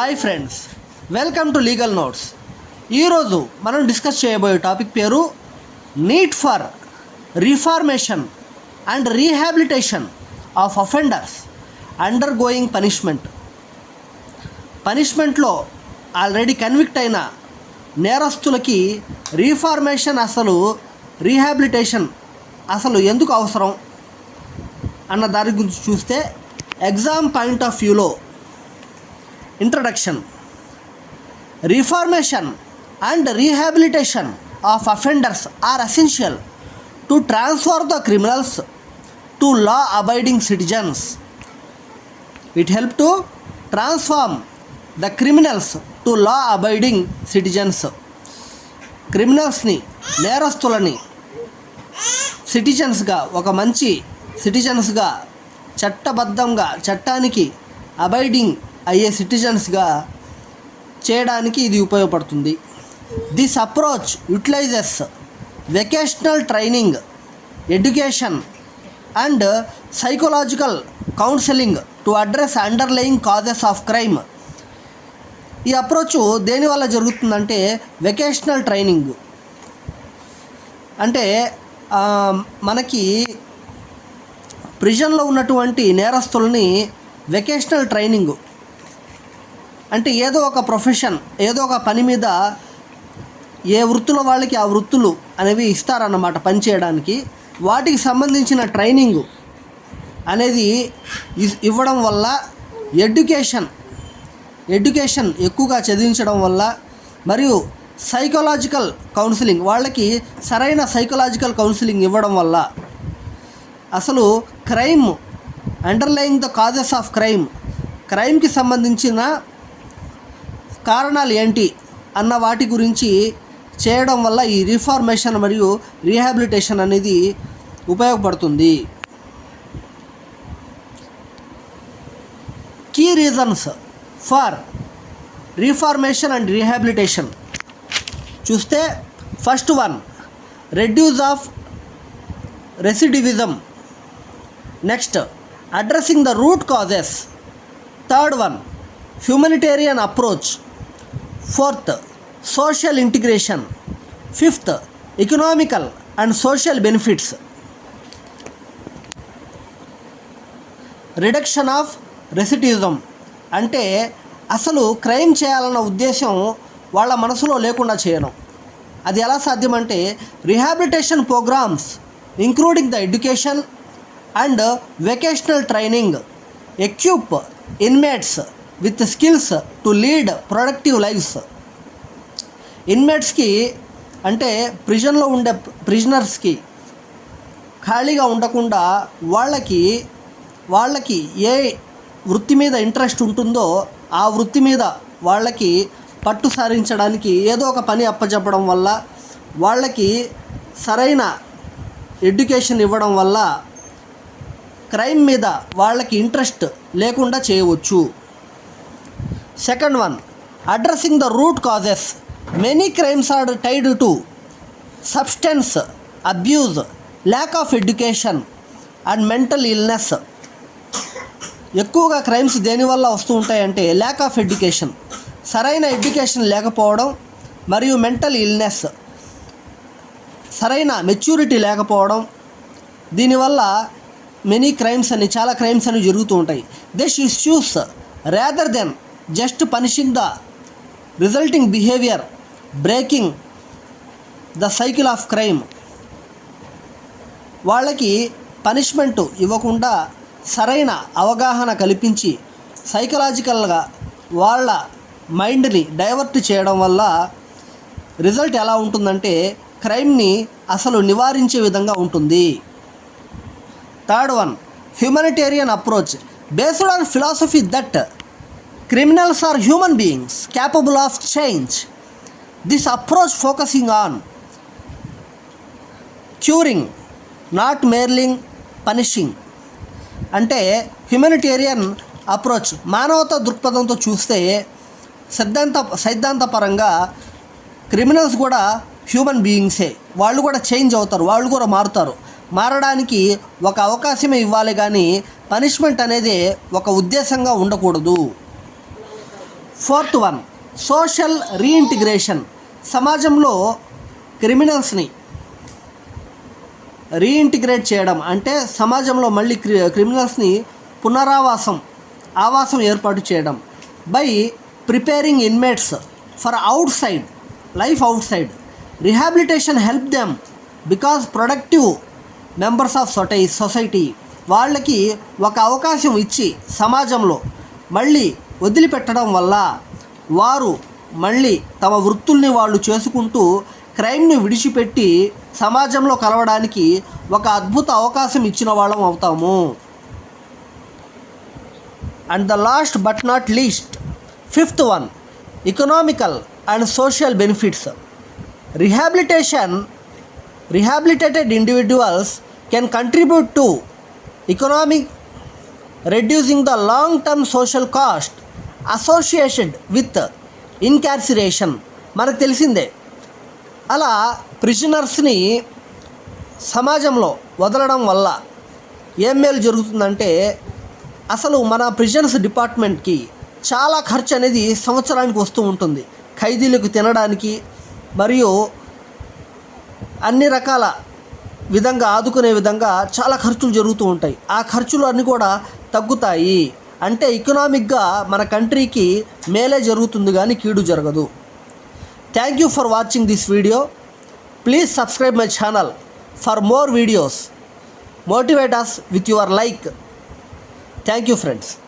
Hi friends, welcome to legal notes. ఈరోజు మనం discuss చేయబోయే టాపిక్ పేరు need for reformation and rehabilitation of offenders undergoing పనిష్మెంట్లో already convict అయిన నేరస్తులకి రీఫార్మేషన్ రీహాబిలిటేషన్ ఎందుకు అవసరం అన్న దాని గురించి చూస్తే, ఎగ్జామ్ పాయింట్ ఆఫ్ వ్యూలో introduction. Reformation and rehabilitation of offenders are essential to transfer the criminals to law abiding citizens. It help to transform the criminals to law abiding citizens. క్రిమినల్స్ని, నేరస్తులని సిటిజన్స్గా, ఒక మంచి సిటిజన్స్గా, చట్టబద్ధంగా, చట్టానికి అబైడింగ్ అయ్యే సిటిజన్స్గా చేయడానికి ఇది ఉపయోగపడుతుంది. This approach utilises vocational training, education and psychological counselling to address underlying causes of crime. ఈ approach దేనివల్ల జరుగుతుందంటే, వెకేషనల్ ట్రైనింగ్ అంటే మనకి ప్రిజన్లో ఉన్నటువంటి నేరస్తుల్ని వెకేషనల్ ట్రైనింగ్ అంటే ఏదో ఒక ప్రొఫెషన్, ఏదో ఒక పని మీద ఏ వృత్తుల వాళ్ళకి ఆ వృత్తులు అనేవి ఇస్తారన్నమాట పని చేయడానికి. వాటికి సంబంధించిన ట్రైనింగ్ అనేది ఇవ్వడం వల్ల, ఎడ్యుకేషన్ ఎక్కువగా చదివించడం వల్ల, మరియు సైకలాజికల్ కౌన్సిలింగ్, వాళ్ళకి సరైన సైకలాజికల్ కౌన్సిలింగ్ ఇవ్వడం వల్ల crime underlying the causes of క్రైమ్కి సంబంధించిన కారణాలు ఏంటి అన్న వాటి గురించి చేయడం వల్ల ఈ రిఫార్మేషన్ మరియు రీహాబిలిటేషన్ అనేది ఉపయోగపడుతుంది. Key reasons for reformation and rehabilitation చూస్తే, first one, reduce of recidivism. Next, addressing the root causes. Third one, humanitarian approach. Fourth, social integration. Fifth, economical and social benefits. Reduction of recidivism అంటే crime చేయాలన్న ఉద్దేశం వాళ్ళ మనసులో లేకుండా చేయడం. అది ఎలా సాధ్యమంటే, rehabilitation programs including the education and vocational training equip inmates with skills to lead productive lifes. ఇన్మేట్స్కి అంటే ప్రిజన్లో ఉండే ప్రిజనర్స్కి ఖాళీగా ఉండకుండా వాళ్ళకి ఏ వృత్తి మీద ఇంట్రెస్ట్ ఉంటుందో ఆ వృత్తి మీద వాళ్ళకి పట్టు సారించడానికి ఏదో ఒక పని అప్పచెప్పడం వల్ల, వాళ్ళకి సరైన ఎడ్యుకేషన్ ఇవ్వడం వల్ల క్రైమ్ మీద వాళ్ళకి ఇంట్రెస్ట్ లేకుండా చేయవచ్చు. Second one, addressing the root causes. Many crimes are tied to substance abuse, lack of education and mental illness. ఎక్కువగా క్రైమ్స్ దేనివల్ల వస్తూ ఉంటాయంటే, ల్యాక్ ఆఫ్ ఎడ్యుకేషన్, సరైన ఎడ్యుకేషన్ లేకపోవడం, మరియు మెంటల్ ఇల్నెస్, సరైన మెచ్యూరిటీ లేకపోవడం. దీనివల్ల చాలా క్రైమ్స్ అని జరుగుతూ ఉంటాయి. This issues rather than just punishing the resulting behaviour, breaking the cycle of crime. వాళ్ళకి పనిష్మెంట్ ఇవ్వకుండా సరైన అవగాహన కల్పించి సైకలాజికల్గా వాళ్ళ మైండ్ని డైవర్ట్ చేయడం వల్ల రిజల్ట్ ఎలా ఉంటుందంటే, క్రైమ్ని నివారించే విధంగా ఉంటుంది. Third one, humanitarian approach based on philosophy that criminals are human beings capable of change. This approach focusing on curing, not merely punishing. అంటే హ్యూమనిటేరియన్ అప్రోచ్ మానవతా దృక్పథంతో చూస్తే, సైద్ధాంతపరంగా క్రిమినల్స్ కూడా హ్యూమన్ బీయింగ్సే. వాళ్ళు కూడా చేంజ్ అవుతారు, వాళ్ళు కూడా మారుతారు. మారడానికి ఒక అవకాశమే ఇవ్వాలి, కానీ పనిష్మెంట్ అనేది ఒక ఉద్దేశంగా ఉండకూడదు. Fourth one social reintegration. సమాజంలో క్రిమినల్స్ని రీఇంటిగ్రేట్ చేయడం అంటే సమాజంలో మళ్ళీ క్రిమినల్స్ని ఆవాసం ఏర్పాటు చేయడం. By preparing inmates for life out side. Rehabilitation help them because productive members of society. వాళ్ళకి ఒక అవకాశం ఇచ్చి సమాజంలో మళ్ళీ వదిలిపెట్టడం వల్ల వారు మళ్ళీ తమ వృత్తుల్ని వాళ్ళు చేసుకుంటూ క్రైమ్ని విడిచిపెట్టి సమాజంలో కలవడానికి ఒక అద్భుత అవకాశం ఇచ్చిన వాళ్ళం అవుతాము. And the last but not least, fifth one economical and social benefits. Rehabilitated individuals can contribute to economic, reducing the long-term social cost associated with incarceration. మనకు తెలిసిందే. అలా ప్రిజనర్స్ని సమాజంలో వదలడం వల్ల ఏం మేలు జరుగుతుందంటే అసలు మన ప్రిజన్స్ డిపార్ట్మెంట్కి చాలా ఖర్చు అనేది సంవత్సరానికి వస్తూ ఉంటుంది. ఖైదీలకు తినడానికి మరియు అన్ని రకాల విధంగా ఆదుకునే విధంగా చాలా ఖర్చులు జరుగుతూ ఉంటాయి. ఆ ఖర్చులు అన్నీ కూడా తగ్గుతాయి. అంటే ఎకనామిక్గా మన కంట్రీకి మేలే జరుగుతుంది కానీ కీడు జరగదు. Thank you for watching this video. Please subscribe my channel for more videos. Motivate us with your like. Thank you friends.